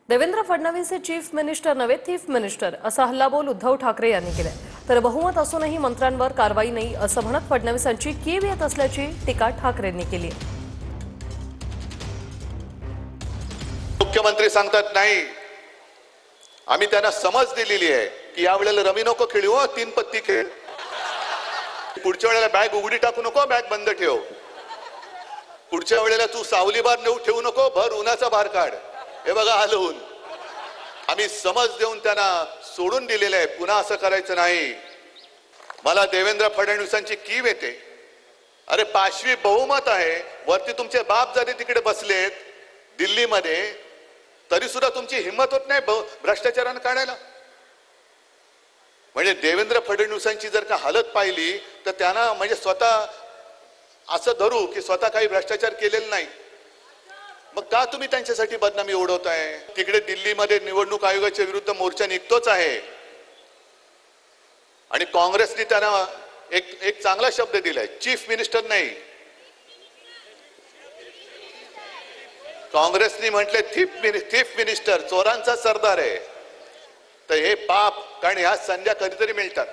देवेंद्र फडणवीस हे chief minister नव्हे thief minister असा हल्लाबोल उद्धव ठाकरे यांनी केलाय। तर बहुमत असूनही मंत्र्यांवर कारवाई नाही असं म्हणत फडणवीसांची कीव येत असल्याची टीका ठाकरेंनी केली। मुख्यमंत्री सांगतात नाही, आम्ही त्यांना समज दिलेली आहे की यावेळेला रमी नको खेळू, तीन पत्ती खेळ, पुढच्या वेळेला बॅग उघडी टाकू नको, बॅग बंद ठेव, पुढच्या वेळेला तू सावली बार नेऊ ठेवू नको, भर उन्हाचा बार काढ। हे बघा हलवून आम्ही समज देऊन त्यांना सोडून दिलेले आहे, पुन्हा असं करायचं नाही। मला देवेंद्र फडणवीसांची कीव येते। अरे 5वी बहुमत आहे, वरती तुमचे बाप जरी तिकडे बसलेत दिल्लीमध्ये तरी सुद्धा तुमची हिम्मत होत नाही भ्रष्टाचाराने काढायला। म्हणजे देवेंद्र फडणवीसांची जर का हालत पाहिली तर त्यांना म्हणजे स्वतः असं धरू की स्वतः काही भ्रष्टाचार केलेला नाही, मग का तुम्ही त्यांच्यासाठी बदनामी ओढवताय? तिकडे दिल्लीमध्ये निवडणूक आयोगाच्या विरुद्ध मोर्चा निघतोच आहे आणि काँग्रेसने त्यांना एक चांगला शब्द दिलाय, चीफ मिनिस्टर नाही, काँग्रेसने म्हटले थीफ मिनिस्टर, चोरांचा सरदार आहे। तर हे पाप, कारण ह्या संध्या कधीतरी मिळतात।